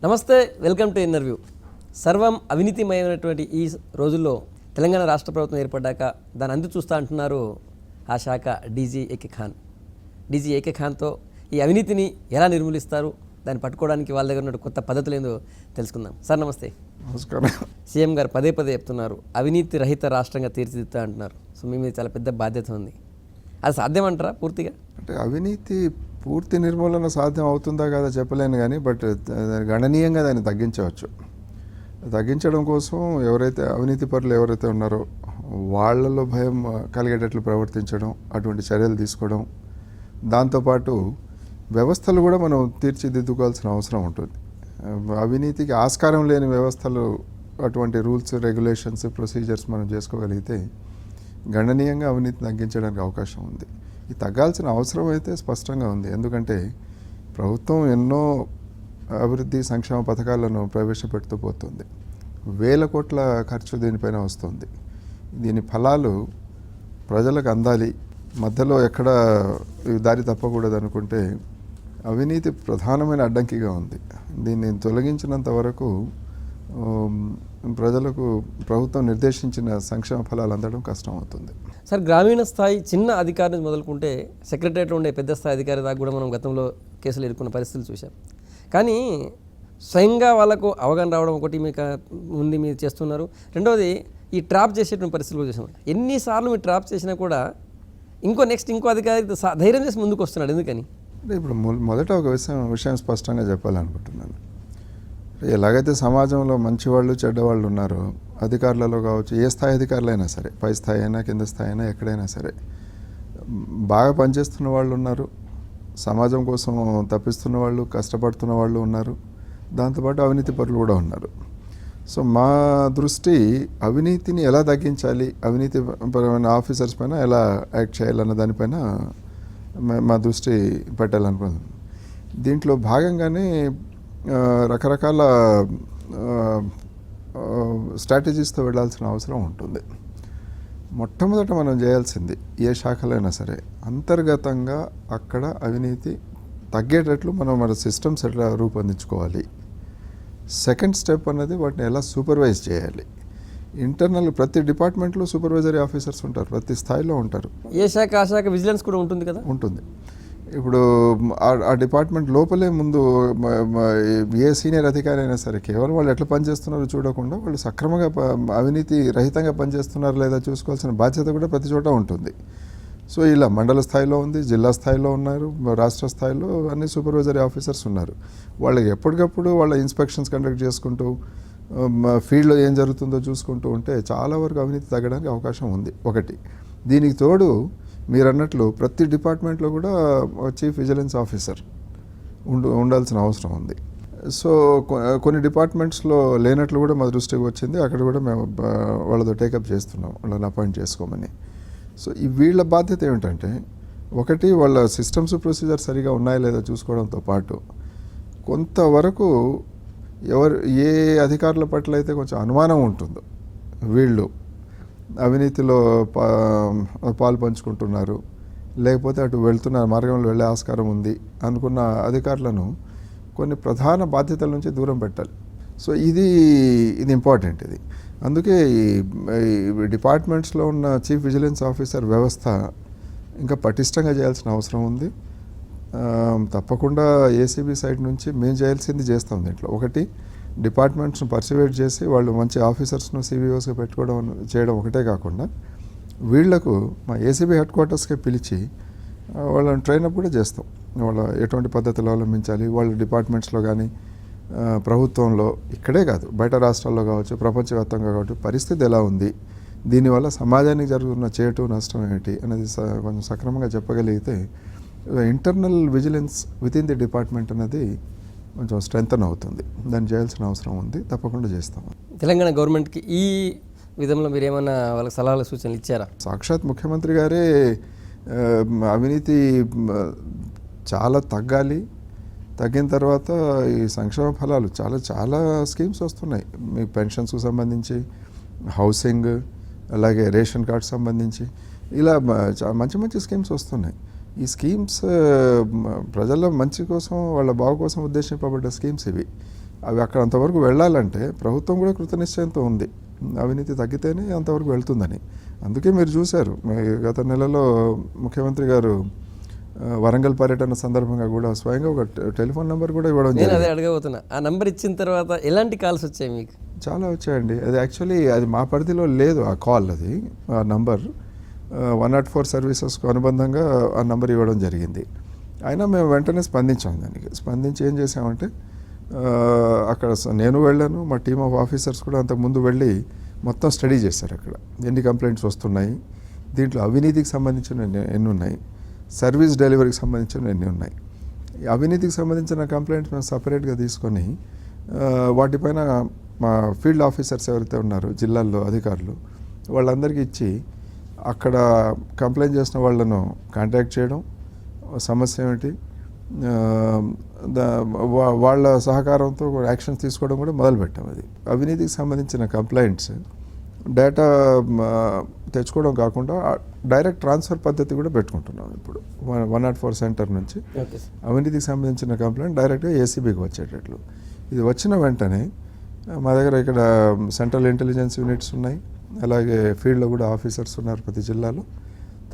నమస్తే, welcome to interview. సర్వం అవినీతిమయమైనటువంటి ఈ రోజుల్లో తెలంగాణ రాష్ట్ర ప్రభుత్వం ఏర్పడ్డాక దాని అందు చూస్తూ అంటున్నారు ఆ శాఖ డీజీ ఏకే ఖాన్తో ఈ అవినీతిని ఎలా నిర్మూలిస్తారు, దాన్ని పట్టుకోవడానికి వాళ్ళ దగ్గర ఉన్న కొత్త పద్ధతులు ఏందో తెలుసుకుందాం. సార్ నమస్తే. నమస్కారం. సీఎం గారు పదే చెప్తున్నారు అవినీతి రహిత రాష్ట్రంగా తీర్చిదిద్దుతా అంటున్నారు. సో మీ మీద చాలా పెద్ద బాధ్యత ఉంది. అది సాధ్యమంటారా పూర్తిగా? అంటే అవినీతి పూర్తి నిర్మూలన సాధ్యం అవుతుందా కాదా చెప్పలేను, కానీ బట్ గణనీయంగా దాన్ని తగ్గించవచ్చు. తగ్గించడం కోసం ఎవరైతే అవినీతి పరులు ఎవరైతే ఉన్నారో వాళ్ళలో భయం కలిగేటట్లు ప్రవర్తించడం, అటువంటి చర్యలు తీసుకోవడం, దాంతోపాటు వ్యవస్థలు కూడా మనం తీర్చిదిద్దుకోవాల్సిన అవసరం ఉంటుంది. అవినీతికి ఆస్కారం లేని వ్యవస్థలు, అటువంటి రూల్స్, రెగ్యులేషన్స్, ప్రొసీజర్స్ మనం చేసుకోగలిగితే గణనీయంగా అవినీతి తగ్గించడానికి అవకాశం ఉంది. ఈ తగ్గాల్సిన అవసరం అయితే స్పష్టంగా ఉంది. ఎందుకంటే ప్రభుత్వం ఎన్నో అభివృద్ధి సంక్షేమ పథకాలను ప్రవేశపెడుతూ పోతుంది. వేల కోట్ల ఖర్చు దీనిపైన వస్తుంది. దీని ఫలాలు ప్రజలకు అందాలి, మధ్యలో ఎక్కడ దారి తప్పకూడదు అనుకుంటే అవినీతి ప్రధానమైన అడ్డంకిగా ఉంది. దీన్ని తొలగించినంత వరకు ప్రజలకు ప్రభుత్వం నిర్దేశించిన సంక్షేమ ఫలాలు అందడం కష్టం అవుతుంది. సార్, గ్రామీణ స్థాయి చిన్న అధికారి నుంచి మొదలుకుంటే సెక్రటరియట్లో ఉండే పెద్ద స్థాయి అధికారి దాకా కూడా మనం గతంలో కేసులు ఎదుర్కొన్న పరిస్థితులు చూసాం. కానీ స్వయంగా వాళ్ళకు అవగాహన రావడం ఒకటి మీకు ఉంది, మీరు చేస్తున్నారు. రెండవది ఈ ట్రాప్ చేసేటువంటి పరిస్థితులు చూసాం. ఎన్నిసార్లు మీరు ట్రాప్ చేసినా కూడా ఇంకో అధికారి ధైర్యం చేసి ముందుకు వస్తున్నాడు. ఎందుకని? అంటే ఇప్పుడు మొదట ఒక విషయం స్పష్టంగా చెప్పాలనుకుంటున్నాను. ఎలాగైతే సమాజంలో మంచివాళ్ళు చెడ్డవాళ్ళు ఉన్నారో, అధికారులలో కావచ్చు, ఏ స్థాయి అధికారులైనా సరే, పై స్థాయి అయినా కింద స్థాయి అయినా ఎక్కడైనా సరే, బాగా పనిచేస్తున్న వాళ్ళు ఉన్నారు, సమాజం కోసం తప్పిస్తున్న వాళ్ళు, కష్టపడుతున్న వాళ్ళు ఉన్నారు, దాంతోపాటు అవినీతి పరులు కూడా ఉన్నారు. సో మా దృష్టి అవినీతిని ఎలా తగ్గించాలి, అవినీతి పరమైన ఆఫీసర్స్ పైన ఎలా యాక్ట్ చేయాలన్న దానిపైన మా దృష్టి పెట్టాలనుకుంటున్నాం. దీంట్లో భాగంగానే రకరకాల స్ట్రాటజీస్తో వెళ్ళాల్సిన అవసరం ఉంటుంది. మొట్టమొదట మనం చేయాల్సింది ఏ శాఖలో అయినా సరే అంతర్గతంగా అక్కడ అవినీతి తగ్గేటట్లు మన సిస్టమ్స్ ఎట్లా రూపొందించుకోవాలి. సెకండ్ స్టెప్ అన్నది వాటిని ఎలా సూపర్వైజ్ చేయాలి. ఇంటర్నల్ ప్రతి డిపార్ట్మెంట్లో సూపర్వైజరీ ఆఫీసర్స్ ఉంటారు, ప్రతి స్థాయిలో ఉంటారు. ఏ శాఖ ఆ శాఖ విజిలెన్స్ కూడా ఉంటుంది కదా? ఉంటుంది. ఇప్పుడు ఆ డిపార్ట్మెంట్ లోపలే ముందు ఏ సీనియర్ అధికారి అయినా సరే కేవలం వాళ్ళు ఎట్లా పనిచేస్తున్నారో చూడకుండా వాళ్ళు సక్రమంగా అవినీతి రహితంగా పనిచేస్తున్నారో లేదా చూసుకోవాల్సిన బాధ్యత కూడా ప్రతి చోట ఉంటుంది. సో ఇలా మండల స్థాయిలో ఉంది, జిల్లా స్థాయిలో ఉన్నారు, రాష్ట్ర స్థాయిలో అన్ని సూపర్వైజరీ ఆఫీసర్స్ ఉన్నారు. వాళ్ళకి ఎప్పటికప్పుడు వాళ్ళ ఇన్స్పెక్షన్స్ కండక్ట్ చేసుకుంటూ ఫీల్డ్లో ఏం జరుగుతుందో చూసుకుంటూ ఉంటే చాలా వరకు అవినీతి తగ్గడానికి అవకాశం ఉంది. ఒకటి. దీనికి తోడు మీరు అన్నట్లు ప్రతి డిపార్ట్మెంట్లో కూడా చీఫ్ విజిలెన్స్ ఆఫీసర్ ఉండాల్సిన అవసరం ఉంది. సో కొన్ని డిపార్ట్మెంట్స్లో లేనట్లు కూడా మా దృష్టికి వచ్చింది. అక్కడ కూడా మేము వాళ్ళతో టేకప్ చేస్తున్నాం, వాళ్ళని అపాయింట్ చేసుకోమని. సో వీళ్ళ బాధ్యత ఏమిటంటే, ఒకటి వాళ్ళ సిస్టమ్స్ ప్రొసీజర్ సరిగా ఉన్నాయా లేదా చూసుకోవడంతో పాటు కొంతవరకు ఏ అధికారుల పట్ల అయితే కొంచెం అనుమానం ఉంటుందో వీళ్ళు అవినీతిలో పాలు పంచుకుంటున్నారు, లేకపోతే అటు వెళ్తున్న మార్గంలో వెళ్ళే ఆస్కారం ఉంది అనుకున్న అధికారులను కొన్ని ప్రధాన బాధ్యతల నుంచి దూరం పెట్టాలి. సో ఇది ఇంపార్టెంట్. ఇది అందుకే ఈ డిపార్ట్మెంట్స్లో ఉన్న చీఫ్ విజిలెన్స్ ఆఫీసర్ వ్యవస్థ ఇంకా పటిష్టంగా చేయాల్సిన అవసరం ఉంది. తప్పకుండా ఏసీబీ సైడ్ నుంచి మేము చేయాల్సింది చేస్తాం. దీంట్లో ఒకటి, డిపార్ట్మెంట్స్ను పర్సివేట్ చేసి వాళ్ళు మంచి ఆఫీసర్స్ను సివిఓస్గా చేయడం ఒకటే కాకుండా వీళ్లకు మా ఏసీబీ హెడ్ క్వార్టర్స్కే పిలిచి వాళ్ళని ట్రైనప్ కూడా చేస్తాం. వాళ్ళ ఎటువంటి పద్ధతులు అవలంబించాలి, వాళ్ళ డిపార్ట్మెంట్స్లో కానీ ప్రభుత్వంలో ఇక్కడే కాదు బయట రాష్ట్రాల్లో కావచ్చు, ప్రపంచవ్యాప్తంగా కావచ్చు పరిస్థితి ఎలా ఉంది, దీనివల్ల సమాజానికి జరుగుతున్న చేటు నష్టం ఏమిటి అనేది కొంచెం సక్రమంగా చెప్పగలిగితే internal vigilance with in the department అనేది కొంచెం స్ట్రెంగ్తన్ అవుతుంది. దాన్ని చేయాల్సిన అవసరం ఉంది, తప్పకుండా చేస్తాం. తెలంగాణ గవర్నమెంట్కి ఈ విధంలో మీరు ఏమైనా వాళ్ళకి సలహాలు సూచనలు ఇచ్చారా? సాక్షాత్ ముఖ్యమంత్రి గారే అవినీతి చాలా తగ్గాలి, తగ్గిన తర్వాత ఈ సంక్షేమ ఫలాలు చాలా స్కీమ్స్ వస్తున్నాయి. మీ పెన్షన్స్కు సంబంధించి, హౌసింగ్, అలాగే రేషన్ కార్డు సంబంధించి ఇలా మంచి స్కీమ్స్ వస్తున్నాయి. ఈ స్కీమ్స్ ప్రజల మంచి కోసం, వాళ్ళ బాగు కోసం ఉద్దేశింపబడ్డ స్కీమ్స్ ఇవి. అవి అక్కడ అంతవరకు వెళ్ళాలంటే ప్రభుత్వం కూడా కృతనిశ్చయంతో ఉంది, అవినీతి తగ్గితేనే అంతవరకు వెళ్తుందని. అందుకే మీరు చూశారు గత నెలలో ముఖ్యమంత్రి గారు వరంగల్ పర్యటన సందర్భంగా కూడా స్వయంగా ఒక టెలిఫోన్ నెంబర్ కూడా ఇవ్వడం నేను అదే అడగబోతున్నా. ఆ నెంబర్ ఇచ్చిన తర్వాత ఎలాంటి కాల్స్ వచ్చాయి మీకు? చాలా వచ్చాయండి. అది యాక్చువల్లీ అది మా పరిధిలో లేదు ఆ కాల్, అది ఆ నంబర్ 104 సర్వీసెస్కు అనుబంధంగా ఆ నంబర్ ఇవ్వడం జరిగింది. అయినా మేము వెంటనే స్పందించాం. దానికి స్పందించి ఏం చేసామంటే అక్కడ నేను వెళ్ళాను, మా టీమ్ ఆఫ్ ఆఫీసర్స్ కూడా అంతకుముందు వెళ్ళి మొత్తం స్టడీ చేశారు. అక్కడ ఎన్ని కంప్లైంట్స్ వస్తున్నాయి, దీంట్లో అవినీతికి సంబంధించిన ఎన్ని ఉన్నాయి, సర్వీస్ డెలివరీకి సంబంధించిన ఎన్ని ఉన్నాయి. ఈ అవినీతికి సంబంధించిన కంప్లైంట్స్ మేము సపరేట్గా తీసుకొని వాటిపైన మా ఫీల్డ్ ఆఫీసర్స్ ఎవరైతే ఉన్నారో జిల్లాల్లో అధికారులు వాళ్ళందరికీ ఇచ్చి అక్కడ కంప్లైంట్ చేసిన వాళ్ళను కాంటాక్ట్ చేయడం, సమస్య ఏమిటి, వాళ్ళ సహకారంతో యాక్షన్స్ తీసుకోవడం కూడా మొదలుపెట్టాం. అది అవినీతికి సంబంధించిన కంప్లైంట్స్ డేటా తెచ్చుకోవడం కాకుండా డైరెక్ట్ ట్రాన్స్ఫర్ పద్ధతి కూడా పెట్టుకుంటున్నాం. ఇప్పుడు 104 సెంటర్ నుంచి అవినీతికి సంబంధించిన కంప్లైంట్ డైరెక్ట్గా ఏసీబీకి వచ్చేటట్లు. ఇది వచ్చిన వెంటనే మా దగ్గర ఇక్కడ సెంట్రల్ ఇంటెలిజెన్స్ యూనిట్స్ ఉన్నాయి, అలాగే ఫీల్డ్లో కూడా ఆఫీసర్స్ ఉన్నారు ప్రతి జిల్లాలో.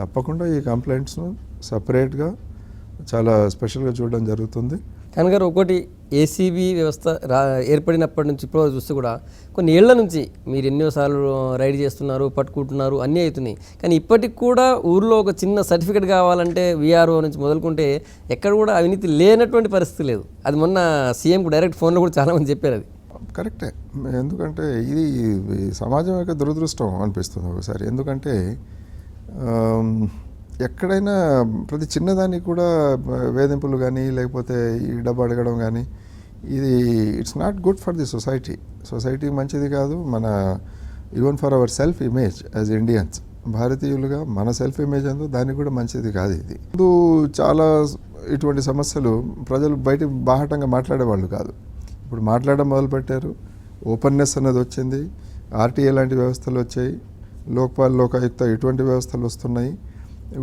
తప్పకుండా ఈ కంప్లైంట్స్ను సపరేట్గా చాలా స్పెషల్గా చూడడం జరుగుతుంది. కానీ గారు ఒకటి, ఏసీబీ వ్యవస్థ ఏర్పడినప్పటి నుంచి ఇప్పుడు చూస్తే కూడా కొన్ని ఏళ్ల నుంచి మీరు ఎన్నోసార్లు రైడ్ చేస్తున్నారు, పట్టుకుంటున్నారు, అన్నీ అవుతున్నాయి. కానీ ఇప్పటికి కూడా ఊర్లో ఒక చిన్న సర్టిఫికేట్ కావాలంటే వీఆర్ఓ నుంచి మొదలుకుంటే ఎక్కడ కూడా అవినీతి లేనటువంటి పరిస్థితి లేదు. అది మొన్న సీఎంకు డైరెక్ట్ ఫోన్లో కూడా చాలామంది చెప్పారు. అది కరెక్టే. ఎందుకంటే ఇది సమాజం యొక్క దురదృష్టం అనిపిస్తుంది ఒకసారి. ఎందుకంటే ఎక్కడైనా ప్రతి చిన్నదానికి కూడా వేధింపులు కానీ లేకపోతే ఈ డబ్బు అడగడం కానీ, ఇది it's not good for the society. సొసైటీకి మంచిది కాదు, మన even for our self image as Indians, భారతీయులుగా మన సెల్ఫ్ ఇమేజ్ అందు దానికి కూడా మంచిది కాదు. ఇది ముందు చాలా ఇటువంటి సమస్యలు ప్రజలు బయట బాహటంగా మాట్లాడేవాళ్ళు కాదు. ఇప్పుడు మాట్లాడడం మొదలుపెట్టారు, ఓపెన్నెస్ అన్నది వచ్చింది, ఆర్టీఏ లాంటి వ్యవస్థలు వచ్చాయి, లోక్పాల్, లోకాయుక్త ఇటువంటి వ్యవస్థలు వస్తున్నాయి.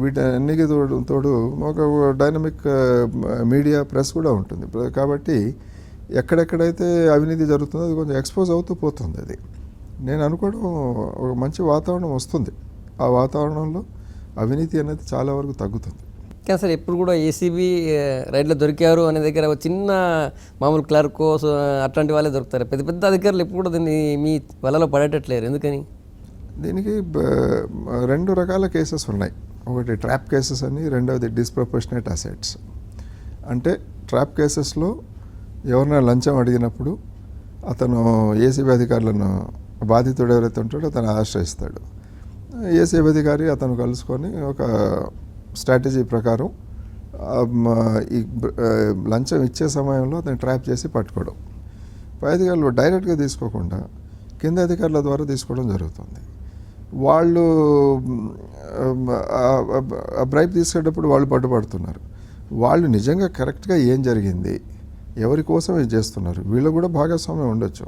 వీటన్నిటికీ తోడు ఒక డైనమిక్ మీడియా ప్రెస్ కూడా ఉంటుంది. కాబట్టి ఎక్కడెక్కడైతే అవినీతి జరుగుతుందో అది కొంచెం ఎక్స్పోజ్ అవుతూ పోతుంది. అది నేను అనుకోవడం ఒక మంచి వాతావరణం వస్తుంది. ఆ వాతావరణంలో అవినీతి అనేది చాలా వరకు తగ్గుతుంది. కానీ సార్ ఎప్పుడు కూడా ఏసీబీ రైడ్లో దొరికారు అనే దగ్గర చిన్న మామూలు క్లర్కో అట్లాంటి వాళ్ళే దొరుకుతారు. పెద్ద పెద్ద అధికారులు ఎప్పుడు కూడా దీన్ని మీ వలలో పడేటట్లేరు. ఎందుకని? దీనికి 2 రకాల కేసెస్ ఉన్నాయి. ఒకటి ట్రాప్ కేసెస్ అని, రెండవది డిస్ప్రపోర్షనేట్ అసెట్స్. అంటే ట్రాప్ కేసెస్లో ఎవరైనా లంచం అడిగినప్పుడు అతను ఏసీబీ అధికారులను, బాధితుడు ఎవరైతే ఉంటాడో అతను ఆశ్రయిస్తాడు. ఏసీబీ అధికారి అతను కలుసుకొని ఒక స్ట్రాటజీ ప్రకారం ఈ లంచం ఇచ్చే సమయంలో అతను ట్రాప్ చేసి పట్టుకోవడం. పై అధికారులు డైరెక్ట్గా తీసుకోకుండా కింద అధికారుల ద్వారా తీసుకోవడం జరుగుతుంది. వాళ్ళు బ్రైబ్ తీసుకునేటప్పుడు వాళ్ళు పట్టుబడుతున్నారు. వాళ్ళు నిజంగా కరెక్ట్గా ఏం జరిగింది, ఎవరి కోసం ఇది చేస్తున్నారు, వీళ్ళు కూడా భాగస్వామ్యం ఉండొచ్చు.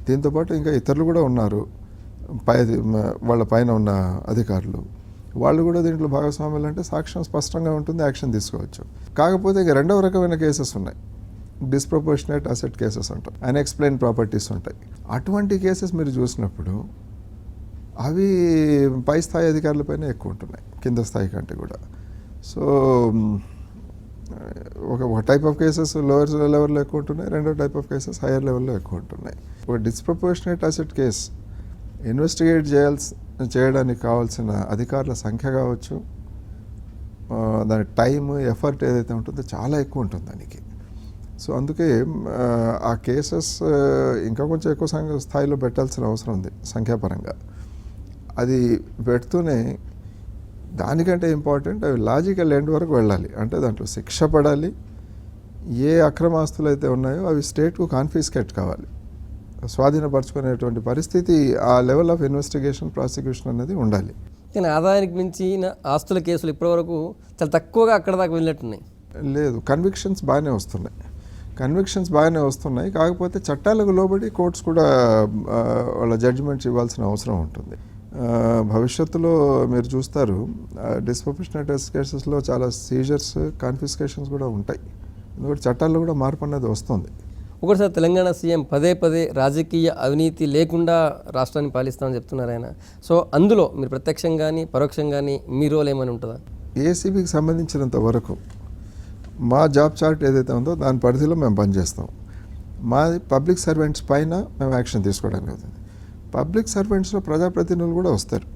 దీంతోపాటు ఇంకా ఇతరులు కూడా ఉన్నారు, వాళ్ళ పైన ఉన్న అధికారులు, వాళ్ళు కూడా దీంట్లో భాగస్వామ్యాలు. అంటే సాక్ష్యం స్పష్టంగా ఉంటుంది, యాక్షన్ తీసుకోవచ్చు. కాకపోతే ఇక 2వ రకమైన కేసెస్ ఉన్నాయి, డిస్ప్రపోర్షనేట్ అసెట్ కేసెస్ అంటాం, అన్ఎక్స్ప్లెయిన్ ప్రాపర్టీస్ ఉంటాయి. అటువంటి కేసెస్ మీరు చూసినప్పుడు అవి పై స్థాయి అధికారులపైన ఎక్కువ ఉంటున్నాయి, కింద స్థాయి కంటే కూడా. సో ఒక టైప్ ఆఫ్ కేసెస్ లోయర్ లెవెల్లో ఎక్కువ ఉంటున్నాయి, 2వ టైప్ ఆఫ్ కేసెస్ హైయర్ లెవెల్లో ఎక్కువ ఉంటున్నాయి. ఒక డిస్ప్రపోర్షనేట్ అసెట్ కేస్ ఇన్వెస్టిగేట్ చేయడానికి కావాల్సిన అధికారుల సంఖ్య కావచ్చు, దాని టైం, ఎఫర్ట్ ఏదైతే ఉంటుందో చాలా ఎక్కువ ఉంటుంది దానికి. సో అందుకే ఆ కేసెస్ ఇంకా కొంచెం ఎక్కువ స్థాయిలో పెట్టాల్సిన అవసరం ఉంది సంఖ్యాపరంగా. అది పెడుతూనే దానికంటే ఇంపార్టెంట్ అవి లాజికల్ ఎండ్ వరకు వెళ్ళాలి. అంటే దాంట్లో శిక్ష పడాలి, ఏ అక్రమాస్తులు అయితే ఉన్నాయో అవి స్టేట్కు కాన్ఫిస్కేట్ కావాలి, స్వాధీనపరచుకునేటువంటి పరిస్థితి, ఆ లెవెల్ ఆఫ్ ఇన్వెస్టిగేషన్, ప్రాసిక్యూషన్ అనేది ఉండాలి. కానీ ఆదాయానికి మించిన ఆస్తుల కేసులు ఇప్పటివరకు చాలా తక్కువగా అక్కడ దాకా వెళ్ళినట్టున్నాయి. లేదు, కన్విక్షన్స్ బాగానే వస్తున్నాయి. కాకపోతే చట్టాలకు లోబడి కోర్ట్స్ కూడా వాళ్ళ జడ్జిమెంట్స్ ఇవ్వాల్సిన అవసరం ఉంటుంది. భవిష్యత్తులో మీరు చూస్తారు డిస్ప్రపోర్షనేట్ కేసెస్లో చాలా సీజర్స్, కాన్ఫిస్కేషన్స్ కూడా ఉంటాయి. ఎందుకంటే చట్టాల్లో కూడా మార్పు అనేది వస్తుంది. ఒకసారి తెలంగాణ సీఎం పదే పదే రాజకీయ అవినీతి లేకుండా రాష్ట్రాన్ని పాలిస్తామని చెప్తున్నారు ఆయన. సో అందులో మీరు ప్రత్యక్షంగా కానీ పరోక్షంగా కానీ మీ రోల్ ఏమైనా ఉంటుందా? ఏసీబీకి సంబంధించినంత వరకు మా జాబ్ చార్ట్ ఏదైతే ఉందో దాని పరిధిలో మేము పనిచేస్తాం. మా పబ్లిక్ సర్వెంట్స్ పైన మేము యాక్షన్ తీసుకోవడానికి అవుతుంది. పబ్లిక్ సర్వెంట్స్లో ప్రజాప్రతినిధులు కూడా వస్తారు.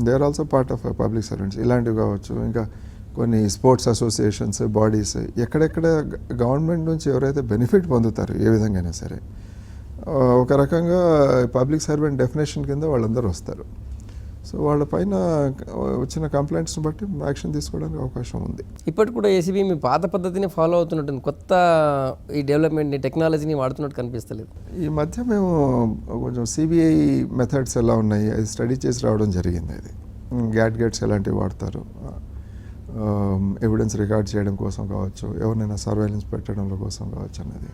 They are also part of public servants. ఇలాంటివి కావచ్చు, ఇంకా కొన్ని స్పోర్ట్స్ అసోసియేషన్స్, బాడీస్, ఎక్కడెక్కడ గవర్నమెంట్ నుంచి ఎవరైతే బెనిఫిట్ పొందుతారు ఏ విధంగా సరే, ఒక రకంగా పబ్లిక్ సర్వెంట్ డెఫినేషన్ కింద వాళ్ళందరూ వస్తారు. సో వాళ్ళపైన వచ్చిన కంప్లైంట్స్ని బట్టి యాక్షన్ తీసుకోవడానికి అవకాశం ఉంది. ఇప్పటికి కూడా ఏసీబీ మీ పాత పద్ధతిని ఫాలో అవుతున్నట్టుంది, కొత్త ఈ డెవలప్మెంట్ని టెక్నాలజీని వాడుతున్నట్టు కనిపిస్తలేదు. ఈ మధ్య మేము కొంచెం సిబిఐ మెథడ్స్ ఎలా ఉన్నాయి అది స్టడీ చేసి రావడం జరిగింది. అది గ్యాడ్గెట్స్ ఎలాంటివి వాడతారు, ఎవిడెన్స్ రికార్డ్ చేయడం కోసం కావచ్చు, ఎవరినైనా సర్వేలెన్స్ పెట్టడంలో కోసం కావచ్చు అన్నది.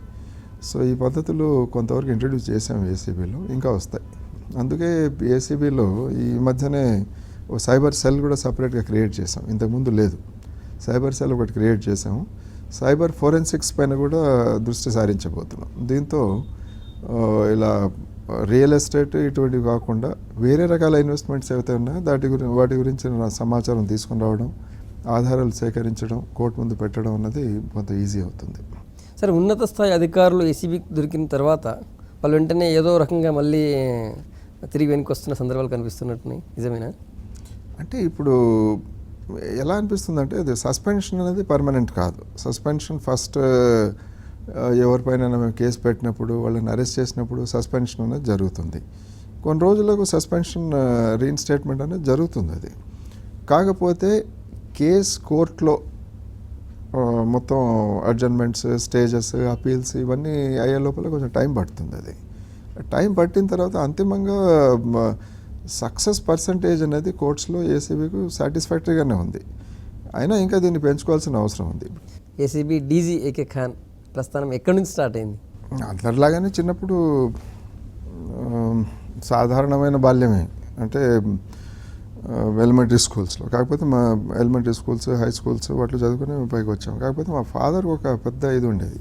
సో ఈ పద్ధతులు కొంతవరకు ఇంట్రడ్యూస్ చేసాము ఏసీబీలో, ఇంకా వస్తాయి. అందుకే ఏసీబీలో ఈ మధ్యనే ఓ సైబర్ సెల్ కూడా సపరేట్గా క్రియేట్ చేసాం. ఇంతకుముందు లేదు. సైబర్ సెల్ ఒకటి క్రియేట్ చేసాము. సైబర్ ఫోరెన్సిక్స్ పైన కూడా దృష్టి సారించబోతున్నాం. దీంతో ఇలా రియల్ ఎస్టేట్ ఇటువంటివి కాకుండా వేరే రకాల ఇన్వెస్ట్మెంట్స్ ఏవైతే ఉన్నాయో వాటి గురించి సమాచారం తీసుకుని రావడం, ఆధారాలు సేకరించడం, కోర్టు ముందు పెట్టడం అన్నది కొంత ఈజీ అవుతుంది. సరే, ఉన్నత స్థాయి అధికారులు ఏసీబీకి దొరికిన తర్వాత వాళ్ళు వెంటనే ఏదో రకంగా మళ్ళీ తిరిగి వెనక్కి వస్తున్న సందర్భాలు కనిపిస్తున్నట్టున్నాయి, నిజమేనా? అంటే ఇప్పుడు ఎలా అనిపిస్తుందంటే అది సస్పెన్షన్ అనేది పర్మనెంట్ కాదు. సస్పెన్షన్ ఫస్ట్ ఎవరిపైన మేము కేసు పెట్టినప్పుడు, వాళ్ళని అరెస్ట్ చేసినప్పుడు సస్పెన్షన్ అనేది జరుగుతుంది. కొన్ని రోజులకు సస్పెన్షన్ రీఇన్స్టేట్మెంట్ అనేది జరుగుతుంది. అది కాకపోతే కేస్ కోర్టులో మొత్తం అడ్జర్న్మెంట్స్, స్టేజెస్, అపీల్స్ ఇవన్నీ అయ్యే లోపల కొంచెం టైం పడుతుంది. అది టైం పట్టిన తర్వాత అంతిమంగా సక్సెస్ పర్సంటేజ్ అనేది కోర్ట్స్లో ఏసీబీకి సాటిస్ఫాక్టరీగానే ఉంది. అయినా ఇంకా దీన్ని పెంచుకోవాల్సిన అవసరం ఉంది. ఏసీబీ డీజీ ఏకే ఖాన్ ప్రస్థానం ఎక్కడి నుంచి స్టార్ట్ అయింది? అందరిలాగానే చిన్నప్పుడు సాధారణమైన బాల్యమే, అంటే ఎలిమెంటరీ స్కూల్స్లో. కాకపోతే మా ఎలిమెంటరీ స్కూల్స్, హై స్కూల్స్ వాటిలో చదువుకుని పైకి వచ్చాం. కాకపోతే మా ఫాదర్ ఒక పెద్ద ఇది ఉండేది,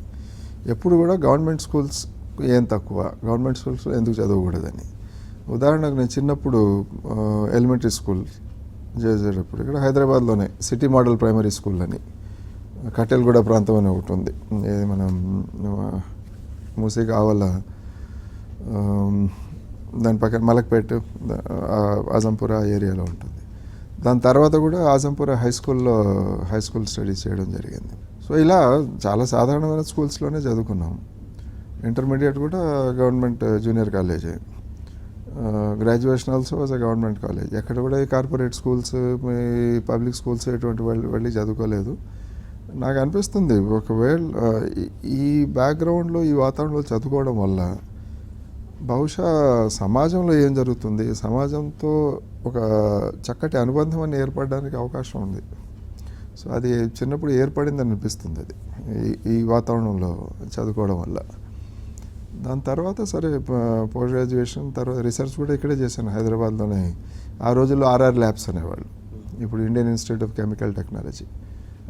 ఎప్పుడు కూడా గవర్నమెంట్ స్కూల్స్ ఏం తక్కువ, గవర్నమెంట్ స్కూల్స్ ఎందుకు చదవకూడదని. ఉదాహరణకు నేను చిన్నప్పుడు ఎలిమెంటరీ స్కూల్ చేసేటప్పుడు ఇక్కడ హైదరాబాద్లోనే సిటీ మోడల్ ప్రైమరీ స్కూల్ అని కట్టెలగూడ ప్రాంతం అని ఒకటి ఉంది. ఏది మనం మూసీ కావాల దాని పక్కన మలక్పేట్, ఆజంపుర ఏరియాలో ఉంటుంది. దాని తర్వాత కూడా ఆజంపుర హై స్కూల్ స్టడీస్ చేయడం జరిగింది. సో ఇలా చాలా సాధారణమైన స్కూల్స్లోనే చదువుకున్నాం. ఇంటర్మీడియట్ కూడా గవర్నమెంట్ జూనియర్ కాలేజే, graduation also was a government college. ఎక్కడ కూడా ఈ కార్పొరేట్ స్కూల్స్, పబ్లిక్ స్కూల్స్ ఇటువంటి వెళ్ళి చదువుకోలేదు. నాకు అనిపిస్తుంది ఒకవేళ ఈ బ్యాక్గ్రౌండ్లో, ఈ వాతావరణంలో చదువుకోవడం వల్ల బహుశా సమాజంలో ఏం జరుగుతుంది, సమాజంతో ఒక చక్కటి అనుబంధం అని ఏర్పడడానికి అవకాశం ఉంది. సో అది చిన్నప్పుడు ఏర్పడిందని అనిపిస్తుంది అది ఈ వాతావరణంలో చదువుకోవడం వల్ల. దాని తర్వాత సరే పోస్ట్ గ్రాడ్యుయేషన్ తర్వాత రీసెర్చ్ కూడా ఇక్కడే చేశాను హైదరాబాద్లోనే. ఆ రోజుల్లో ఆర్ఆర్ ల్యాబ్స్ అనేవాళ్ళు, ఇప్పుడు Indian institute of chemical technology.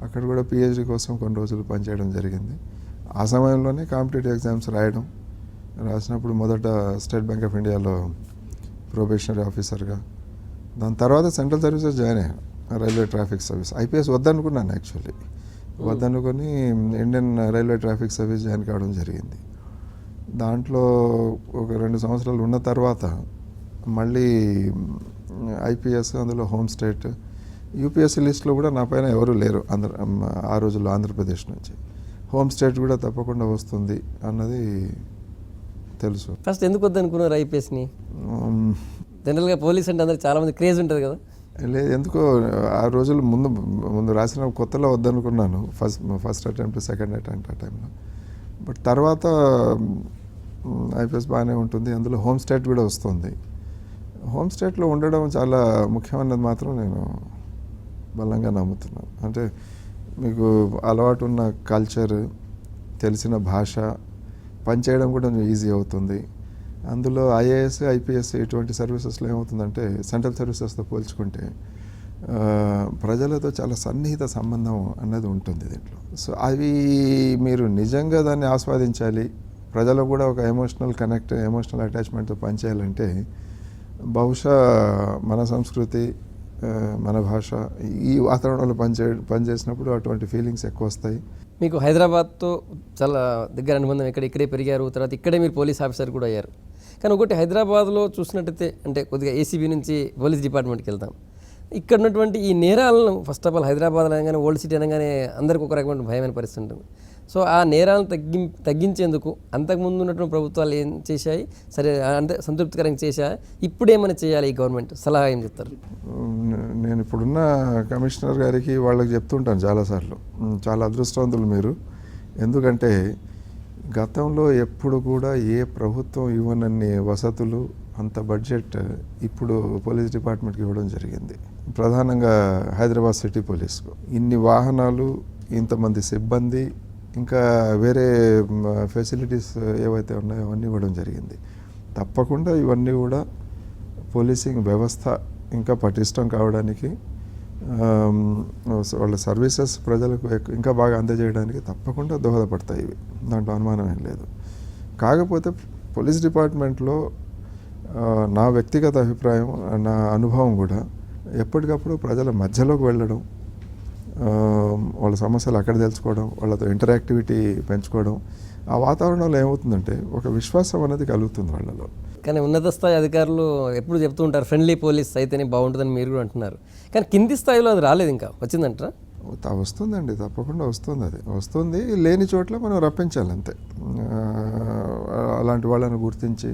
అక్కడ కూడా పిహెచ్డి కోసం కొన్ని రోజులు పనిచేయడం జరిగింది. ఆ సమయంలోనే కాంపిటేటివ్ ఎగ్జామ్స్ రాసినప్పుడు మొదట స్టేట్ బ్యాంక్ ఆఫ్ ఇండియాలో ప్రొబేషనరీ ఆఫీసర్గా, దాని తర్వాత సెంట్రల్ సర్వీసెస్ జాయిన్ అయ్యాను, రైల్వే ట్రాఫిక్ సర్వీస్. ఐపీఎస్ వద్దనుకున్నాను, యాక్చువల్లీ వద్దనుకొని Indian railway traffic service join కావడం జరిగింది. దాంట్లో ఒక 2 సంవత్సరాలు ఉన్న తర్వాత మళ్ళీ ఐపీఎస్, అందులో హోమ్ స్టేట్, యూపీఎస్సీ లిస్ట్లో కూడా నా పైన ఎవరు లేరు ఆ రోజుల్లో ఆంధ్రప్రదేశ్ నుంచి. హోమ్ స్టేట్ కూడా తప్పకుండా వస్తుంది అన్నది తెలుసు. ఫస్ట్ ఎందుకు వద్దనుకున్నారు ఐపీఎస్ని? జనరల్గా పోలీస్ అంటే అందరికి చాలామంది క్రేజ్ ఉంటుంది కదా. లేదు, ఎందుకో ఆ రోజులు ముందు రాసిన కొత్తలో వద్దనుకున్నాను. ఫస్ట్ అటెంప్ట్, సెకండ్ అటెంప్ట్ ఆ టైంలో. బట్ తర్వాత ఐపీఎస్ బాగానే ఉంటుంది, అందులో హోమ్ స్టేట్ కూడా వస్తుంది. హోమ్ స్టేట్లో ఉండడం చాలా ముఖ్యమైనది మాత్రం నేను బలంగా నమ్ముతున్నాను. అంటే మీకు అలవాటు ఉన్న కల్చర్, తెలిసిన భాష, పనిచేయడం కూడా ఈజీ అవుతుంది. అందులో ఐఏఎస్, ఐపీఎస్ ఇటువంటి సర్వీసెస్లో ఏమవుతుందంటే సెంట్రల్ సర్వీసెస్తో పోల్చుకుంటే ప్రజలతో చాలా సన్నిహిత సంబంధం అన్నది ఉంటుంది దీంట్లో. సో అవి మీరు నిజంగా దాన్ని ఆస్వాదించాలి, ప్రజలకు కూడా ఒక ఎమోషనల్ అటాచ్మెంట్తో పనిచేయాలంటే బహుశా మన సంస్కృతి, మన భాష ఈ వాతావరణంలో పనిచేసినప్పుడు అటువంటి ఫీలింగ్స్ ఎక్కువ వస్తాయి. మీకు హైదరాబాద్తో చాలా దగ్గర అనుబంధం, ఇక్కడే పెరిగారు, తర్వాత ఇక్కడే మీరు పోలీస్ ఆఫీసర్ కూడా అయ్యారు. కానీ ఒకటి హైదరాబాద్లో చూసినట్టయితే అంటే కొద్దిగా ఏసీబీ నుంచి పోలీస్ డిపార్ట్మెంట్కి వెళ్తాం, ఇక్కడ ఉన్నటువంటి ఈ నేరాలను ఫస్ట్ ఆఫ్ ఆల్ హైదరాబాద్ అనగానే ఓల్డ్ సిటీ అనగానే అందరికీ ఒక రకమైన భయమైన పరిస్థితి ఉంటుంది. సో ఆ నేరాలను తగ్గించేందుకు అంతకుముందు ఉన్నటువంటి ప్రభుత్వాలు ఏం చేశాయి, సరే అంటే సంతృప్తికరంగా చేశాయి, ఇప్పుడేమైనా చేయాలి ఈ గవర్నమెంట్, సలహా ఏం చెప్తారు? నేను ఇప్పుడున్న కమిషనర్ గారికి వాళ్ళకి చెప్తుంటాను చాలాసార్లు, చాలా అదృష్టవంతులు మీరు. ఎందుకంటే గతంలో ఎప్పుడు కూడా ఏ ప్రభుత్వం ఇవ్వనన్ని వసతులు, అంత బడ్జెట్ ఇప్పుడు పోలీస్ డిపార్ట్మెంట్కి ఇవ్వడం జరిగింది. ప్రధానంగా హైదరాబాద్ సిటీ పోలీస్కు ఇన్ని వాహనాలు, ఇంతమంది సిబ్బంది, ఇంకా వేరే ఫెసిలిటీస్ ఏవైతే ఉన్నాయో అవన్నీ ఇవ్వడం జరిగింది. తప్పకుండా ఇవన్నీ కూడా పోలీసింగ్ వ్యవస్థ ఇంకా పటిష్టం కావడానికి, వాళ్ళ సర్వీసెస్ ప్రజలకు ఇంకా బాగా అందజేయడానికి తప్పకుండా దోహదపడతాయి. ఇవి దాంట్లో అనుమానం ఏం లేదు. కాకపోతే పోలీస్ డిపార్ట్మెంట్లో నా వ్యక్తిగత అభిప్రాయం, నా అనుభవం కూడా ఎప్పటికప్పుడు ప్రజల మధ్యలోకి వెళ్ళడం, వాళ్ళ సమస్యలు అక్కడ తెలుసుకోవడం, వాళ్ళతో ఇంటరాక్టివిటీ పెంచుకోవడం, ఆ వాతావరణంలో ఏమవుతుందంటే ఒక విశ్వాసం అనేది కలుగుతుంది వాళ్ళలో. కానీ ఉన్నత స్థాయి అధికారులు ఎప్పుడు చెప్తూ ఉంటారు ఫ్రెండ్లీ పోలీస్ అయితేనే బాగుంటుందని మీరు కూడా అంటున్నారు. కానీ కింది స్థాయిలో అది రాలేదు, ఇంకా వచ్చిందంటారా? వస్తుందండి, తప్పకుండా వస్తుంది. అది వస్తుంది, లేని చోట్ల మనం రప్పించాలి అంతే. అలాంటి వాళ్ళని గుర్తించి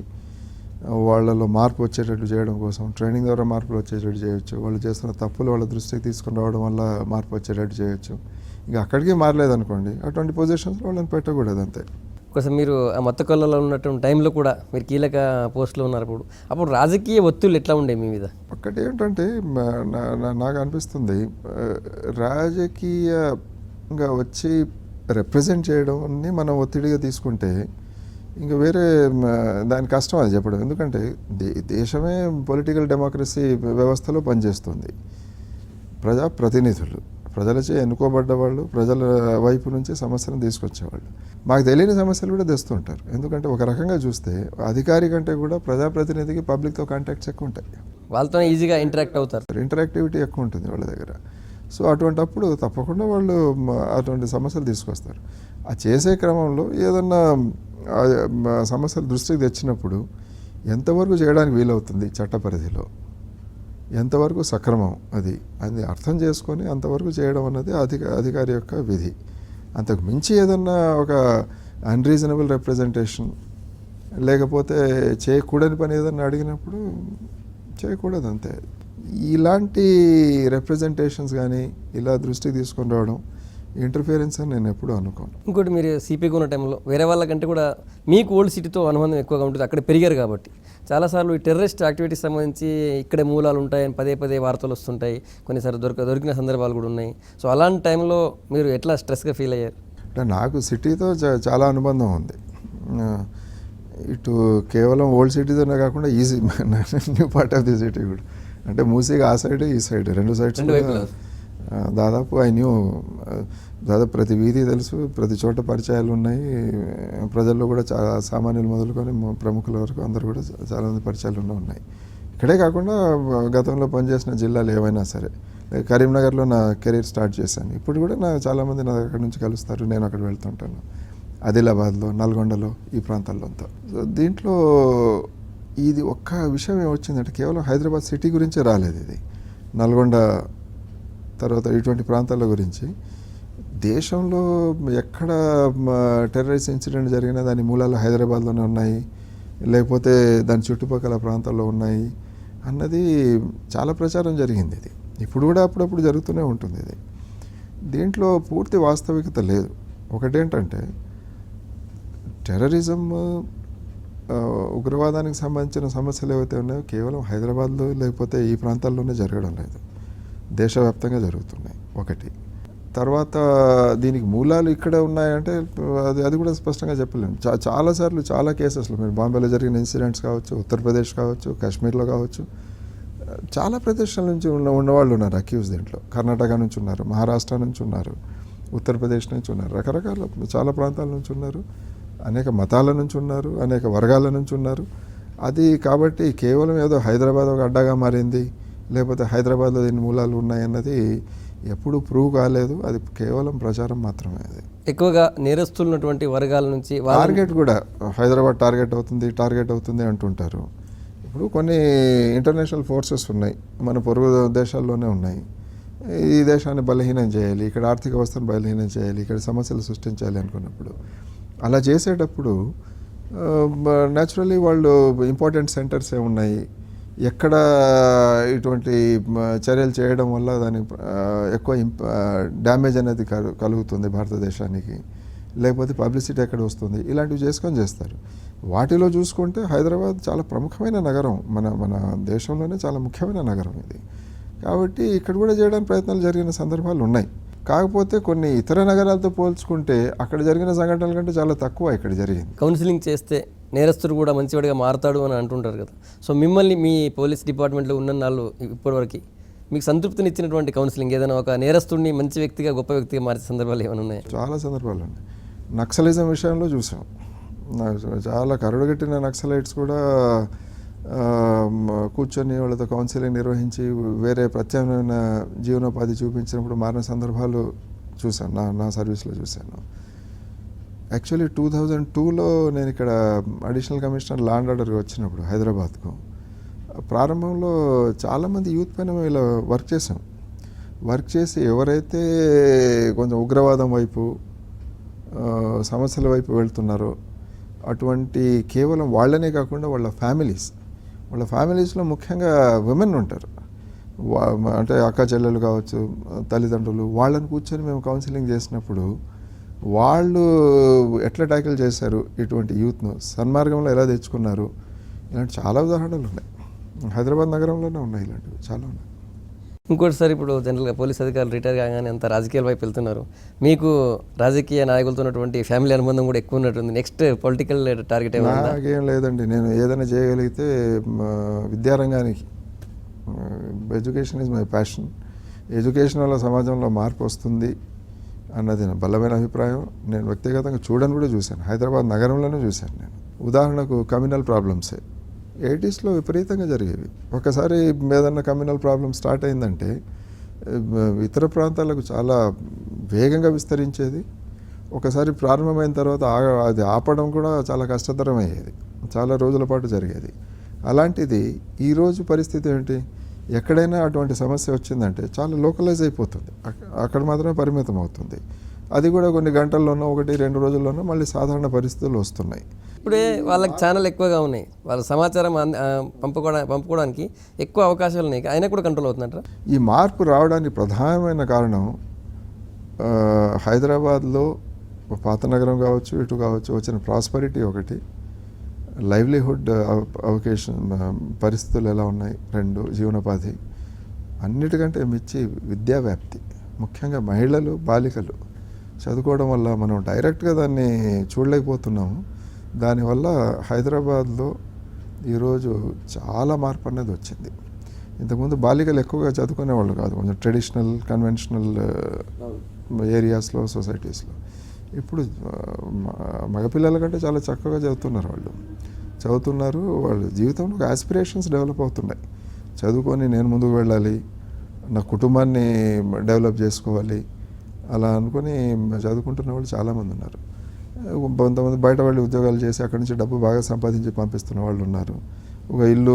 వాళ్ళలో మార్పు వచ్చేటట్లు చేయడం కోసం ట్రైనింగ్ ద్వారా మార్పులు వచ్చేటట్టు చేయొచ్చు. వాళ్ళు చేస్తున్న తప్పులు వాళ్ళ దృష్టికి తీసుకుని రావడం వల్ల మార్పు వచ్చేటట్టు చేయొచ్చు. ఇంకా అక్కడికి మారలేదనుకోండి, అటువంటి పొజిషన్స్లో వాళ్ళని పెట్టకూడదు అంతే. ఒకసారి మీరు ఆ మొత్తకొల్లలో ఉన్నటువంటి టైంలో కూడా మీరు కీలక పోస్టులో ఉన్నారు. అప్పుడు రాజకీయ ఒత్తిళ్ళు ఎట్లా ఉండే మీ మీద? ఒక్కటి ఏంటంటే నాకు అనిపిస్తుంది, రాజకీయంగా వచ్చి రిప్రజెంట్ చేయడం అన్ని మనం ఒత్తిడిగా తీసుకుంటే ఇంకా వేరే దాని కష్టం అది చెప్పడం. ఎందుకంటే దేశమే పొలిటికల్ డెమోక్రసీ వ్యవస్థలో పనిచేస్తుంది. ప్రజాప్రతినిధులు, ప్రజలచే ఎన్నుకోబడ్డ వాళ్ళు, ప్రజల వైపు నుంచి సమస్యలను తీసుకొచ్చేవాళ్ళు. మాకు తెలియని సమస్యలు కూడా తెస్తుంటారు. ఎందుకంటే ఒక రకంగా చూస్తే అధికారి కంటే కూడా ప్రజాప్రతినిధికి పబ్లిక్తో కాంటాక్ట్స్ ఎక్కువ ఉంటాయి, వాళ్ళతో ఈజీగా ఇంటరాక్ట్ అవుతారు, ఇంటరాక్టివిటీ ఎక్కువ ఉంటుంది వాళ్ళ దగ్గర. సో అటువంటప్పుడు తప్పకుండా వాళ్ళు అటువంటి సమస్యలు తీసుకొస్తారు. ఆ చేసే క్రమంలో ఏదన్నా సమస్యలు దృష్టికి తెచ్చినప్పుడు ఎంతవరకు చేయడానికి వీలవుతుంది, చట్ట పరిధిలో ఎంతవరకు సక్రమం, అది అర్థం చేసుకొని అంతవరకు చేయడం అన్నది అధికారి యొక్క విధి. అంతకు మించి ఏదన్నా ఒక అన్రీజనబుల్ రిప్రజెంటేషన్, లేకపోతే చేయకూడని పని ఏదన్నా అడిగినప్పుడు చేయకూడదు అంతే. ఇలాంటి రిప్రజెంటేషన్స్ కానీ ఇలా దృష్టికి తీసుకొని రావడం ఇంటర్ఫియరెన్స్ అని నేను ఎప్పుడూ అనుకోను. ఇంకోటి, మీరు సిపిగా ఉన్న టైంలో వేరే వాళ్ళకంటే కూడా మీకు ఓల్డ్ సిటీతో అనుబంధం ఎక్కువగా ఉంటుంది, అక్కడ పెరిగారు కాబట్టి చాలాసార్లు ఈ టెర్రరిస్ట్ యాక్టివిటీస్ సంబంధించి ఇక్కడే మూలాలు ఉంటాయని పదే వార్తలు వస్తుంటాయి, కొన్నిసార్లు దొరికిన సందర్భాలు కూడా ఉన్నాయి. సో అలాంటి టైంలో మీరు ఎట్లా స్ట్రెస్గా ఫీల్ అయ్యారు? అంటే నాకు సిటీతో చాలా అనుబంధం ఉంది. ఇటు కేవలం ఓల్డ్ సిటీతోనే కాకుండా easy new part of the city కూడా, అంటే మూసీగా ఆ సైడ్ ఈ సైడ్ రెండు సైడ్స్ దాదాపు దాదాపు ప్రతి వీధి తెలుసు, ప్రతి చోట పరిచయాలు ఉన్నాయి. ప్రజల్లో కూడా చాలా సామాన్యులు మొదలుకొని ప్రముఖుల వరకు అందరూ కూడా చాలామంది పరిచయాలు ఉన్నాయి. ఇక్కడే కాకుండా గతంలో పనిచేసిన జిల్లాలు ఏవైనా సరే, కరీంనగర్లో నా కెరీర్ స్టార్ట్ చేశాను. ఇప్పుడు కూడా చాలామంది నా అక్కడి నుంచి కలుస్తారు, నేను అక్కడ వెళ్తుంటాను. ఆదిలాబాద్లో, నల్గొండలో, ఈ ప్రాంతాల్లో అంతా. సో దీంట్లో ఇది ఒక్క విషయం ఏమొచ్చిందంటే కేవలం హైదరాబాద్ సిటీ గురించే రాలేదు ఇది. నల్గొండ తర్వాత ఇటువంటి ప్రాంతాల గురించి దేశంలో ఎక్కడ టెర్రరిస్ట్ ఇన్సిడెంట్ జరిగినా దాని మూలాలు హైదరాబాద్లోనే ఉన్నాయి, లేకపోతే దాని చుట్టుపక్కల ప్రాంతాల్లో ఉన్నాయి అన్నది చాలా ప్రచారం జరిగింది. ఇది ఇప్పుడు కూడా అప్పుడప్పుడు జరుగుతూనే ఉంటుంది. ఇది దీంట్లో పూర్తి వాస్తవికత లేదు. ఒకటేంటంటే టెర్రరిజం, ఉగ్రవాదానికి సంబంధించిన సమస్యలు ఏవైతే ఉన్నాయో కేవలం హైదరాబాద్లో లేకపోతే ఈ ప్రాంతాల్లోనే జరగడం లేదు, దేశవ్యాప్తంగా జరుగుతున్నాయి. ఒకటి. తర్వాత దీనికి మూలాలు ఇక్కడ ఉన్నాయంటే అది కూడా స్పష్టంగా చెప్పలేము. చాలాసార్లు చాలా కేసెస్లో మీరు బాంబేలో జరిగిన ఇన్సిడెంట్స్ కావచ్చు, ఉత్తరప్రదేశ్ కావచ్చు, కాశ్మీర్లో కావచ్చు, చాలా ప్రదేశాల నుంచి ఉన్నవాళ్ళు ఉన్నారు అక్యూజ్. దీంట్లో కర్ణాటక నుంచి ఉన్నారు, మహారాష్ట్ర నుంచి ఉన్నారు, ఉత్తరప్రదేశ్ నుంచి ఉన్నారు, రకరకాల చాలా ప్రాంతాల నుంచి ఉన్నారు. అనేక మతాల నుంచి ఉన్నారు, అనేక వర్గాల నుంచి ఉన్నారు. అది కాబట్టి కేవలం ఏదో హైదరాబాద్ ఒక అడ్డాగా మారింది, లేకపోతే హైదరాబాద్లో దీని మూలాలు ఉన్నాయన్నది ఎప్పుడూ ప్రూవ్ కాలేదు. అది కేవలం ప్రచారం మాత్రమే. అది ఎక్కువగా నేరస్తున్నటువంటి వర్గాల నుంచి టార్గెట్ కూడా హైదరాబాద్ టార్గెట్ అవుతుంది అంటుంటారు. ఇప్పుడు కొన్ని ఇంటర్నేషనల్ ఫోర్సెస్ ఉన్నాయి, మన పొరుగు దేశాల్లోనే ఉన్నాయి. ఈ దేశాన్ని బలహీనం చేయాలి, ఇక్కడ ఆర్థిక వ్యవస్థను బలహీనం చేయాలి, ఇక్కడ సమస్యలు సృష్టించాలి అనుకున్నప్పుడు అలా చేసేటప్పుడు న్యాచురల్లీ వాళ్ళు ఇంపార్టెంట్ సెంటర్స్ ఉన్నాయి, ఎక్కడ ఇటువంటి చర్యలు చేయడం వల్ల దానికి ఎక్కువ డ్యామేజ్ అనేది కలుగుతుంది భారతదేశానికి, లేకపోతే పబ్లిసిటీ ఎక్కడ వస్తుంది, ఇలాంటివి చేసుకొని చేస్తారు. వాటిలో చూసుకుంటే హైదరాబాద్ చాలా ప్రముఖమైన నగరం, మన దేశంలోనే చాలా ముఖ్యమైన నగరం ఇది. కాబట్టి ఇక్కడ కూడా చేయడానికి ప్రయత్నాలు జరిగిన సందర్భాలు ఉన్నాయి. కాకపోతే కొన్ని ఇతర నగరాలతో పోల్చుకుంటే అక్కడ జరిగిన సంఘటనల కంటే చాలా తక్కువ ఇక్కడ జరిగింది. కౌన్సిలింగ్ చేస్తే నేరస్తుడు కూడా మంచివాడిగా మారతాడు అని అంటుంటారు కదా. సో మిమ్మల్ని మీ పోలీస్ డిపార్ట్మెంట్లో ఉన్న నాళ్ళు ఇప్పటివరకు మీకు సంతృప్తినిచ్చినటువంటి కౌన్సిలింగ్ ఏదైనా ఒక నేరస్తుడిని మంచి వ్యక్తిగా గొప్ప వ్యక్తిగా మార్చే సందర్భాలు ఏమైనా ఉన్నాయి? చాలా సందర్భాలు ఉన్నాయి. నక్సలిజం విషయంలో చూసాం. చాలా కరుడుగట్టిన నక్సలైట్స్ కూడా కూర్చొని వాళ్ళతో కౌన్సిలింగ్ నిర్వహించి వేరే ప్రత్యామ్నాయ జీవనోపాధి చూపించినప్పుడు మారిన సందర్భాలు చూశాను, నా సర్వీస్లో చూశాను. యాక్చువల్లీ 2002లో నేను ఇక్కడ additional commissioner law and order వచ్చినప్పుడు హైదరాబాద్కు ప్రారంభంలో చాలామంది యూత్ పైన మేము ఇలా వర్క్ చేసి ఎవరైతే కొంచెం ఉగ్రవాదం వైపు సమస్యల వైపు వెళ్తున్నారో అటువంటి కేవలం వాళ్ళనే కాకుండా వాళ్ళ ఫ్యామిలీస్లో ముఖ్యంగా విమెన్ ఉంటారు, అంటే అక్క చెల్లెలు కావచ్చు, తల్లిదండ్రులు, వాళ్ళని కూర్చొని మేము కౌన్సిలింగ్ చేసినప్పుడు వాళ్ళు ఎట్లా ట్యాకిల్ చేశారు ఇటువంటి యూత్ను, సన్మార్గంలో ఎలా తెచ్చుకున్నారు, ఇలాంటి చాలా ఉదాహరణలు ఉన్నాయి. హైదరాబాద్ నగరంలోనే ఉన్నాయి, ఇలాంటివి చాలా ఉన్నాయి. ఇంకోటిసారి ఇప్పుడు జనరల్గా పోలీస్ అధికారులు రిటైర్ కాగానే అంత రాజకీయాల వైపు వెళ్తున్నారు. మీకు రాజకీయ నాయకులతో ఉన్నటువంటి ఫ్యామిలీ అనుబంధం కూడా ఎక్కువ ఉన్నట్టుంది. నెక్స్ట్ పొలిటికల్ టార్గెట్ ఏమైనా? నాకేం లేదండి. నేను ఏదైనా చేయగలిగితే విద్యారంగానికి, education is my passion. Education వల్ల సమాజంలో మార్పు వస్తుంది అన్నది నా బలమైన అభిప్రాయం. నేను వ్యక్తిగతంగా కూడా చూశాను, హైదరాబాద్ నగరంలోనే చూశాను. నేను ఉదాహరణకు కమ్యూనల్ ప్రాబ్లమ్సే 80sలో విపరీతంగా జరిగేవి. ఒకసారి ఏదన్నా కమ్యూనల్ ప్రాబ్లం స్టార్ట్ అయిందంటే ఇతర ప్రాంతాలకు చాలా వేగంగా విస్తరించేది. ఒకసారి ప్రారంభమైన తర్వాత అది ఆపడం కూడా చాలా కష్టతరం అయ్యేది, చాలా రోజుల పాటు జరిగేది. అలాంటిది ఈరోజు పరిస్థితి ఏంటి, ఎక్కడైనా అటువంటి సమస్య వచ్చిందంటే చాలా లోకలైజ్ అయిపోతుంది, అక్కడ మాత్రమే పరిమితం అవుతుంది. అది కూడా కొన్ని గంటల్లోనో 1-2 రోజుల్లోనో మళ్ళీ సాధారణ పరిస్థితులు వస్తున్నాయి. ఇప్పుడే వాళ్ళకి ఛానల్ ఎక్కువగా ఉన్నాయి, వాళ్ళ సమాచారం పంపుకోవడానికి ఎక్కువ అవకాశాలు ఉన్నాయి, అయినా కూడా కంట్రోల్ అవుతుందంటారా? ఈ మార్పు రావడానికి ప్రధానమైన కారణం హైదరాబాద్లో పాత నగరం కావచ్చు, ఇటు కావచ్చు, వచ్చిన ప్రాస్పరిటీ ఒకటి, లైవ్లీహుడ్ అవకేషన్ పరిస్థితులు ఎలా ఉన్నాయి 2, జీవనోపాధి, అన్నిటికంటే మించి విద్యా వ్యాప్తి, ముఖ్యంగా మహిళలు, బాలికలు చదువుకోవడం వల్ల మనం డైరెక్ట్గా దాన్ని చూడలేకపోతున్నాము. దానివల్ల హైదరాబాద్లో ఈరోజు చాలా మార్పు అనేది వచ్చింది. ఇంతకుముందు బాలికలు ఎక్కువగా చదువుకునేవాళ్ళు కాదు, కొంచెం ట్రెడిషనల్ కన్వెన్షనల్ ఏరియాస్లో, సొసైటీస్లో. ఇప్పుడు మగపిల్లల కంటే చాలా చక్కగా చదువుతున్నారు. వాళ్ళ జీవితంలో ఒక ఆస్పిరేషన్స్ డెవలప్ అవుతున్నాయి. చదువుకొని నేను ముందుకు వెళ్ళాలి, నా కుటుంబాన్ని డెవలప్ చేసుకోవాలి, అలా అనుకొని చదువుకుంటున్న వాళ్ళు చాలామంది ఉన్నారు. కొంతమంది బయట వాళ్ళు ఉద్యోగాలు చేసి అక్కడి నుంచి డబ్బు బాగా సంపాదించి పంపిస్తున్న వాళ్ళు ఉన్నారు. ఒక ఇల్లు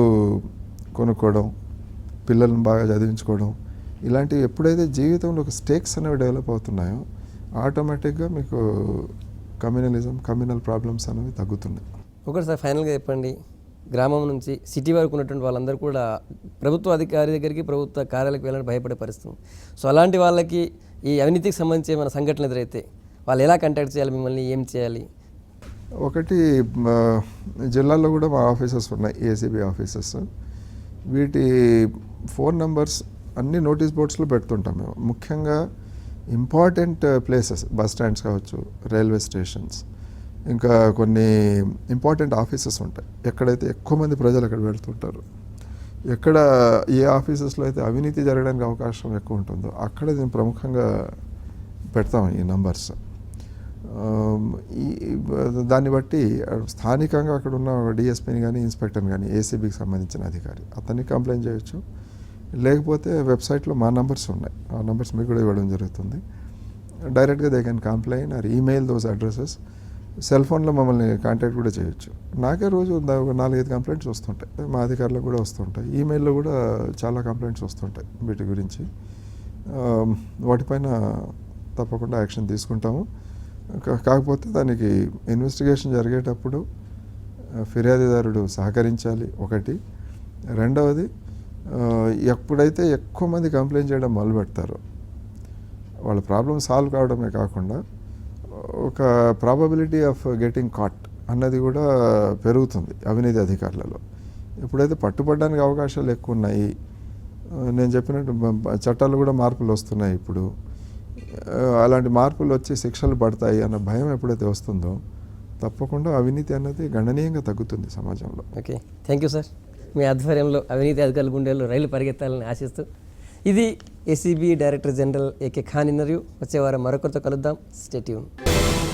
కొనుక్కోవడం, పిల్లల్ని బాగా చదివించుకోవడం, ఇలాంటివి ఎప్పుడైతే జీవితంలో ఒక స్టేక్స్ అనేవి డెవలప్ అవుతున్నాయో ఆటోమేటిక్గా మీకు కమ్యూనల్ ప్రాబ్లమ్స్ అనేవి తగ్గుతున్నాయి. ఒకసారి ఫైనల్గా చెప్పండి, గ్రామం నుంచి సిటీ వరకు ఉన్నటువంటి వాళ్ళందరూ కూడా ప్రభుత్వ అధికారి దగ్గరికి, ప్రభుత్వ కార్యాలయాలకు వెళ్ళడానికి భయపడే పరిస్థితి. సో అలాంటి వాళ్ళకి ఈ అవినీతికి సంబంధించి ఏమైనా సంఘటనలు ఎదురైతే వాళ్ళు ఎలా కాంటాక్ట్ చేయాలి, మిమ్మల్ని ఏం చేయాలి? ఒకటి, జిల్లాల్లో కూడా మా ఆఫీసెస్ ఉన్నాయి, ఏసీబీ ఆఫీసెస్. వీటి ఫోన్ నెంబర్స్ అన్ని నోటీస్ బోర్డ్స్లో పెడుతుంటాం మేము. ముఖ్యంగా ఇంపార్టెంట్ ప్లేసెస్, బస్ స్టాండ్స్ కావచ్చు, రైల్వే స్టేషన్స్, ఇంకా కొన్ని ఇంపార్టెంట్ ఆఫీసెస్ ఉంటాయి, ఎక్కడైతే ఎక్కువ మంది ప్రజలు అక్కడ వెళ్తుంటారు, ఎక్కడ ఏ ఆఫీసెస్లో అయితే అవినీతి జరగడానికి అవకాశం ఎక్కువ ఉంటుందో అక్కడ నేను ప్రముఖంగా పెడతాం ఈ నంబర్స్. దాన్ని బట్టి స్థానికంగా అక్కడ ఉన్న డిఎస్పీని కానీ ఇన్స్పెక్టర్ని కానీ ఏసీబీకి సంబంధించిన అధికారి అతన్ని కంప్లైంట్ చేయొచ్చు. లేకపోతే వెబ్సైట్లో మా నంబర్స్ ఉన్నాయి, ఆ నంబర్స్ మీకు కూడా ఇవ్వడం జరుగుతుంది. డైరెక్ట్గా they can complaint or email those addresses. Cell ఫోన్లో మమ్మల్ని కాంటాక్ట్ కూడా చేయొచ్చు. నాకే రోజు 4-5 కంప్లైంట్స్ వస్తుంటాయి, మా అధికారులకు కూడా వస్తుంటాయి. ఈమెయిల్లో కూడా చాలా కంప్లైంట్స్ వస్తుంటాయి వీటి గురించి. వాటిపైన తప్పకుండా యాక్షన్ తీసుకుంటాము. కాకపోతే దానికి ఇన్వెస్టిగేషన్ జరిగేటప్పుడు ఫిర్యాదుదారుడు సహకరించాలి ఒకటి. రెండవది, ఎప్పుడైతే ఎక్కువ మంది కంప్లైంట్ చేయడం మొదలు పెడతారో వాళ్ళ ప్రాబ్లం సాల్వ్ కావడమే కాకుండా ఒక ప్రాబబిలిటీ ఆఫ్ గెటింగ్ కాట్ అన్నది కూడా పెరుగుతుంది అవినీతి అధికారులలో. ఎప్పుడైతే పట్టుబడడానికి అవకాశాలు ఎక్కువ ఉన్నాయి, నేను చెప్పినట్టు చట్టాలు కూడా మార్పులు వస్తున్నాయి ఇప్పుడు, అలాంటి మార్పులు వచ్చి శిక్షలు పడతాయి అన్న భయం ఎప్పుడైతే వస్తుందో తప్పకుండా అవినీతి అన్నది గణనీయంగా తగ్గుతుంది సమాజంలో. Okay, thank you sir. మీ ఆధ్వర్యంలో అవినీతి అధికారుల గుండెల్లో రైలు పరిగెత్తాలని ఆశిస్తూ ఇది ACB director general AK Khan interview. వచ్చే వారం మరొకరితో కలుద్దాం. Stay tune.